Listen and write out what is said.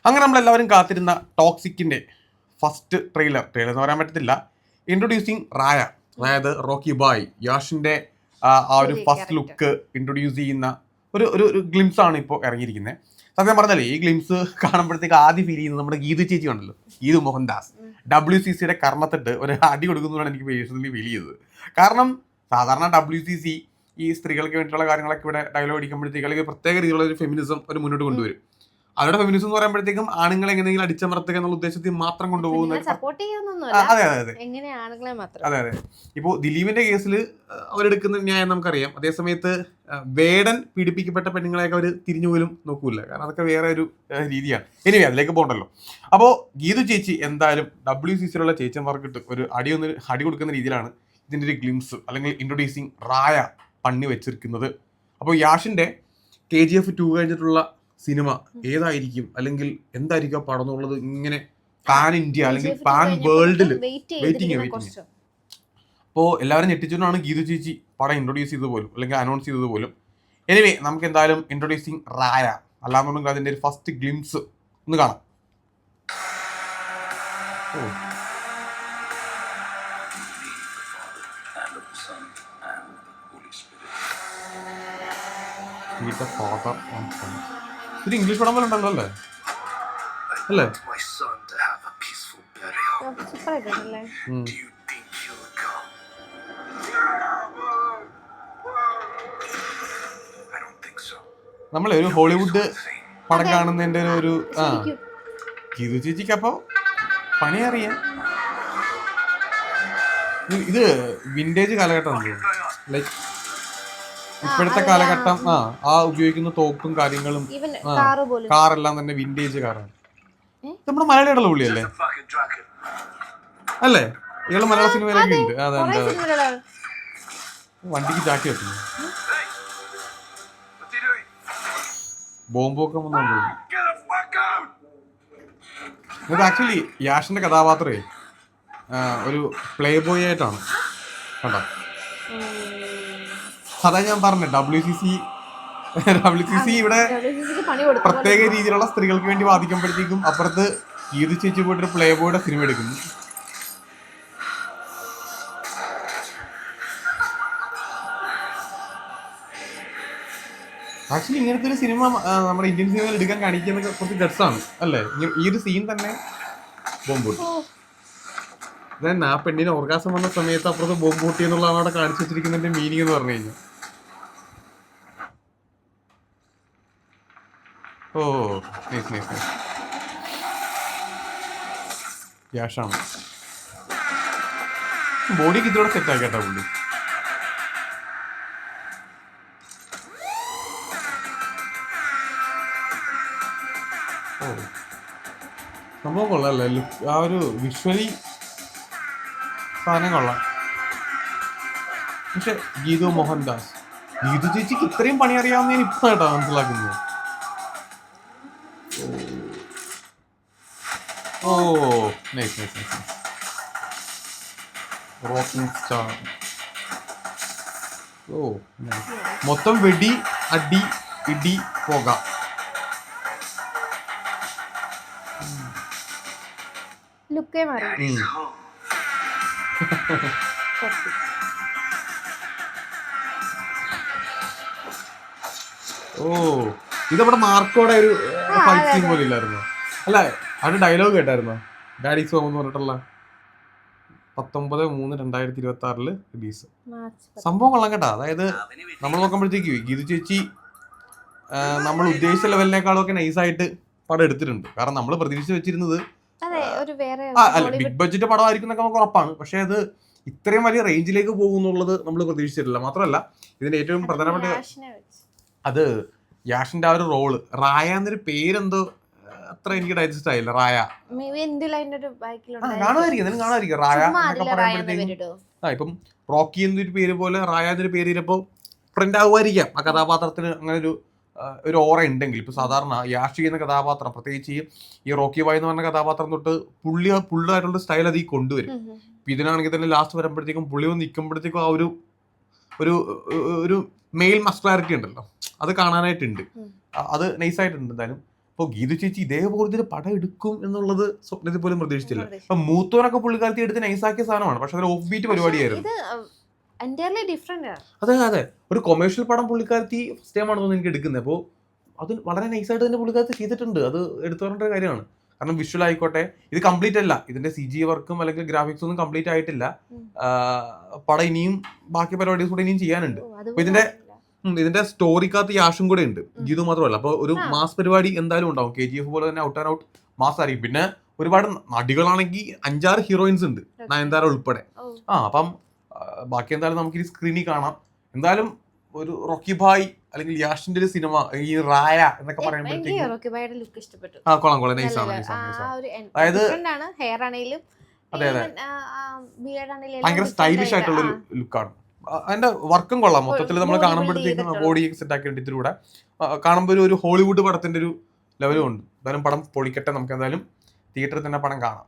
അങ്ങനെ നമ്മളെല്ലാവരും കാത്തിരുന്ന ടോക്സിക്കിന്റെ ഫസ്റ്റ് ട്രെയിലർ എന്ന് പറയാൻ പറ്റത്തില്ല, ഇൻട്രൊഡ്യൂസിങ് റായ, അതായത് റോക്കി ബായ് യാഷിന്റെ ആ ഒരു ഫസ്റ്റ് ലുക്ക് ഇൻട്രൊഡ്യൂസ് ചെയ്യുന്ന ഒരു ഗ്ലിംസ് ആണ് ഇപ്പോൾ ഇറങ്ങിയിരിക്കുന്നത്. സത്യം പറഞ്ഞാലേ ഈ ഗ്ലിംസ് കാണുമ്പോഴത്തേക്ക് ആദ്യം ഫീൽ ചെയ്യുന്നത് നമ്മുടെ ഗീതു ചേച്ചി ഉണ്ടല്ലോ, ഗീതു മോഹൻദാസ്, WCCയുടെ കർമ്മത്തിട്ട് ഒരു അടി കൊടുക്കുന്നതാണ് എനിക്ക് പേഴ്സണലി ഫീൽ ചെയ്തത്. കാരണം സാധാരണ WCC ഈ സ്ത്രീകൾക്ക് വേണ്ടിയിട്ടുള്ള കാര്യങ്ങളൊക്കെ ഇവിടെ ഡയലോഗ് അടിക്കുമ്പോഴത്തേക്ക് അല്ലെങ്കിൽ പ്രത്യേക രീതിയിലുള്ള ഒരു ഫെമിനിസം ഒരു മുന്നോട്ട് കൊണ്ടുവരും. അവരുടെ ഫെമിനിസം എന്ന് പറയുമ്പോഴത്തേക്കും ആണുങ്ങളെ എങ്ങനെയെങ്കിലും അടിച്ചമർത്തുക എന്നുള്ള ഉദ്ദേശത്തിൽ മാത്രം കൊണ്ടുപോകുന്ന. അതെ അതെ അതെ അതെ അതെ. ഇപ്പോൾ ദിലീപിന്റെ കേസിൽ അവരെടുക്കുന്ന ന്യായം നമുക്കറിയാം. അതേസമയത്ത് വേടൻ പീഡിപ്പിക്കപ്പെട്ട പെണ്ണുങ്ങളെയൊക്കെ അവർ തിരിഞ്ഞു പോലും നോക്കൂല, കാരണം അതൊക്കെ വേറെ ഒരു രീതിയാണ്. എനിവേ അതിലേക്ക് പോകണ്ടല്ലോ. അപ്പോൾ ഗീതു ചേച്ചി എന്തായാലും WCCയിലുള്ള ചേച്ചന്മാർക്കിട്ട് ഒരു അടി കൊടുക്കുന്ന രീതിയിലാണ് ഇതിൻ്റെ ഒരു ഗ്ലിംസ് അല്ലെങ്കിൽ ഇൻട്രൊഡ്യൂസിങ് റായ പണി വെച്ചിരിക്കുന്നത്. അപ്പോൾ യാഷിന്റെ KGF 2 കഴിഞ്ഞിട്ടുള്ള സിനിമ ഏതായിരിക്കും അല്ലെങ്കിൽ എന്തായിരിക്കും പടം എന്നുള്ളത് ഇങ്ങനെ പാൻ ഇന്ത്യ അല്ലെങ്കിൽ പാൻ വേൾഡിൽ വെയിറ്റിംഗ്. അപ്പോൾ എല്ലാവരും ഞെട്ടിച്ചുകൊണ്ടാണ് ഗീതു ചേച്ചി പടം ഇൻട്രൊഡ്യൂസ് ചെയ്തത് പോലും അല്ലെങ്കിൽ അനൗൺസ് ചെയ്തത് പോലും. എനിവേ നമുക്ക് എന്തായാലും ഇൻട്രൊഡ്യൂസിങ് റായ അല്ലാന്നുണ്ടെങ്കിൽ അതിന്റെ ഒരു ഫസ്റ്റ് ഗ്ലിംസ് ഒന്ന് കാണാം. ഇത് ഇംഗ്ലീഷ് പടം പോലെ ഉണ്ടല്ലോ അല്ലേ അല്ലേ? നമ്മളെ ഒരു ഹോളിവുഡ് പടം കാണുന്നതിന്റെ ഒരു ഗീതു ചേച്ചിക്ക് അപ്പൊ പണി അറിയാം. ഇത് വിന്റേജ് കാലഘട്ടം, ലൈക്ക് ഇപ്പോഴത്തെ കാലഘട്ടം ആ ഉപയോഗിക്കുന്ന തോക്കും കാര്യങ്ങളും കാറെല്ലാം തന്നെ വിന്റേജ് കാറാണ്. നമ്മുടെ മലയാളിയുടെ പുള്ളിയല്ലേ അല്ലേ? ഇയാള് മലയാള സിനിമയിലൊക്കെ ഉണ്ട്. അതെന്താ വണ്ടിക്ക് ചാക്കി വെക്കുന്നു, ബോംബൊക്കെ വന്നു. ഇത് ആക്ച്വലി യാഷിന്റെ കഥാപാത്രമേ ഒരു പ്ലേ ബോയ് ആയിട്ടാണ് കണ്ടോ. അതാ ഞാൻ പറഞ്ഞത് WCC ഇവിടെ പ്രത്യേക രീതിയിലുള്ള സ്ത്രീകൾക്ക് വേണ്ടി വാദിക്കുമ്പോഴത്തേക്കും അപ്പുറത്ത് ഗീതു ചേച്ചി പോയിട്ടൊരു പ്ലേ ബോയുടെ സിനിമ എടുക്കുന്നു. ആക്ച്വലി ഇങ്ങനത്തെ ഒരു സിനിമ നമ്മുടെ ഇന്ത്യൻ സിനിമയിൽ എടുക്കാൻ കാണിക്കുന്ന കുറച്ച് ഗട്സാണ് അല്ലേ? ഈ ഒരു സീൻ തന്നെ ബോംബൂട്ടി. ദെൻ ആ പെണ്ണിന് ഓർഗാസം വന്ന സമയത്ത് അപ്പുറത്ത് ബോംബൂട്ടി എന്നുള്ളതാണ് അവിടെ കാണിച്ചു വെച്ചിരിക്കുന്നതിന്റെ മീനിങ് എന്ന് പറഞ്ഞു കഴിഞ്ഞാൽ. ഓ നൈസ് നൈസ് നൈസ്. യാഷാണ് ബോഡിക്ക് ഇതോടെ സെറ്റ് ആക്കിട്ടാ പുള്ളി. ഓ സംഭവം കൊള്ളാല്ലേ, ആ ഒരു വിഷ്വലി സാധനം കൊള്ളാം. പക്ഷെ ഗീതു മോഹൻദാസ്, ഗീതു ചേച്ചിക്ക് ഇത്രയും പണി അറിയാവുന്ന ഇപ്പൊ കേട്ടോ മനസ്സിലാക്കുന്നത്. ഓ nice nice nice. Rocking star. ഓ മൊത്തം വെടി അടി ഇടി പോക. ഓ ഇതവിടെ മാർക്കോടെ ഒരു ഫൈറ്റ് സീൻ പോലെ ഇല്ലായിരുന്നോ? അല്ല അതിന്റെ ഡയലോഗ് കേട്ടായിരുന്നോ? ഡാഡി സോങ് എന്ന് പറഞ്ഞിട്ടുള്ള 19/3/2026 റിലീസ്. സംഭവം കൊള്ളാം കേട്ടാ. അതായത് നമ്മൾ നോക്കുമ്പോഴത്തേക്ക് ഗീതു ചേച്ചി നമ്മൾ ഉദ്ദേശിച്ച ലെവലിനേക്കാളും ഒക്കെ നൈസായിട്ട് പടം എടുത്തിട്ടുണ്ട്. കാരണം നമ്മൾ പ്രതീക്ഷിച്ച് വെച്ചിരുന്നത് അല്ല ബിഗ് ബഡ്ജറ്റ് പടമായിരിക്കും എന്നൊക്കെ നമുക്ക് ഉറപ്പാണ്. പക്ഷെ അത് ഇത്രയും വലിയ റേഞ്ചിലേക്ക് പോകുന്നുള്ളത് നമ്മൾ പ്രതീക്ഷിച്ചിട്ടില്ല. മാത്രമല്ല ഇതിന്റെ ഏറ്റവും പ്രധാനപ്പെട്ട അത് യാഷിന്റെ ആ ഒരു റോള്, റായ എന്നൊരു പേരെന്തോ അത്ര എനിക്ക് ഡൈജസ്റ്റ് ആയില്ല. റായ കാണുമായിരിക്കും റായ എന്നൊക്കെ പറയുമ്പോഴത്തേക്കും ഇപ്പം റോക്കി എന്നൊരു പേര് പോലെ റായ എന്നൊരു പേര് ചിലപ്പോൾ ട്രെൻഡ് ആകുമായിരിക്കാം ആ കഥാപാത്രത്തിന്. അങ്ങനെ ഒരു ഓറ ഉണ്ടെങ്കിൽ ഇപ്പൊ സാധാരണ യാഷി എന്ന കഥാപാത്രം, പ്രത്യേകിച്ച് ഈ റോക്കി ബായ് എന്ന് പറഞ്ഞ കഥാപാത്രം തൊട്ട് പുള്ളിയായിട്ടുള്ള സ്റ്റൈൽ അത് ഈ കൊണ്ടുവരും. ഇപ്പൊ ഇതിനാണെങ്കിൽ തന്നെ ലാസ്റ്റ് വരുമ്പോഴത്തേക്കും പുള്ളി വന്ന് നിൽക്കുമ്പോഴത്തേക്കും ആ ഒരു മെയിൽ മസ്കുലാരിറ്റി ഉണ്ടല്ലോ, അത് കാണാനായിട്ടുണ്ട്. അത് നൈസായിട്ടുണ്ട്. എന്തായാലും അപ്പോൾ ഗീതു ചേച്ചി ഇതേപോലെ പടം എടുക്കും എന്നുള്ളത് സ്വപ്നത്തിൽ പോലും പ്രതീക്ഷിച്ചില്ല. അപ്പൊ മൂത്തോനൊക്കെ പുള്ളിക്കാലത്ത് എടുത്ത് നൈസാക്കിയ സാധനമാണ്, പക്ഷെ അതൊരു ഓഫ് ബീറ്റ് പരിപാടിയായിരുന്നു. അതെ, ഒരു കൊമേഴ്ഷ്യൽ പടം പുള്ളിക്കാലത്ത് ഫസ്റ്റ് ടൈം ആണെന്ന് എനിക്ക് എടുക്കുന്നത്. അപ്പോൾ അത് വളരെ നൈസായിട്ട് തന്നെ പുള്ളിക്കാലത്ത് ചെയ്തിട്ടുണ്ട്. അത് എടുത്തു പറഞ്ഞ ഒരു കാര്യമാണ്. കാരണം വിഷ്വൽ ആയിക്കോട്ടെ, ഇത് കംപ്ലീറ്റ് അല്ല, ഇതിന്റെ CG വർക്കും അല്ലെങ്കിൽ ഗ്രാഫിക്സ് ഒന്നും കംപ്ലീറ്റ് ആയിട്ടില്ല. പടം ഇനിയും ബാക്കി പരിപാടീസ് കൂടെ ഇനിയും ചെയ്യാനുണ്ട്. അപ്പൊ ഇതിന്റെ സ്റ്റോറിക്കകത്ത് യാഷും കൂടെ ഉണ്ട്, ഗീതു മാത്രമല്ല. അപ്പൊ ഒരു മാസ് പരിപാടി എന്തായാലും ഉണ്ടാവും. KGF പോലെ തന്നെ ഔട്ട് ആൻഡ് ഔട്ട് മാസ് ആയിരിക്കും. പിന്നെ ഒരുപാട് നടികളാണെങ്കിൽ 5-6 ഹീറോയിൻസ് ഉണ്ട്, നയൻതാര ഉൾപ്പെടെ. അപ്പം ബാക്കി എന്തായാലും നമുക്ക് ഈ സ്ക്രീനിൽ കാണാം. എന്തായാലും ഒരു റോക്കി ഭായ് അല്ലെങ്കിൽ യാഷിന്റെ ഒരു സിനിമ, ഈ റായ എന്നൊക്കെ പറയുമ്പോഴത്തേക്കും കൊള്ളാം, നൈസാണ്. അതായത് അതെ ഭയങ്കര സ്റ്റൈലിഷ് ആയിട്ടുള്ളൊരു ലുക്കാണ്. അതിന്റെ വർക്കും കൊള്ളാം. മൊത്തത്തിൽ നമ്മൾ കാണുമ്പോഴത്തേക്കും ബോഡി സെറ്റ് ആക്കി ഇതിലൂടെ കാണുമ്പോൾ ഒരു ഹോളിവുഡ് പടത്തിന്റെ ഒരു ലെവലും ഉണ്ട്. എന്തായാലും പടം പൊളിക്കട്ടെ. നമുക്ക് എന്തായാലും തിയേറ്ററിൽ തന്നെ പടം കാണാം.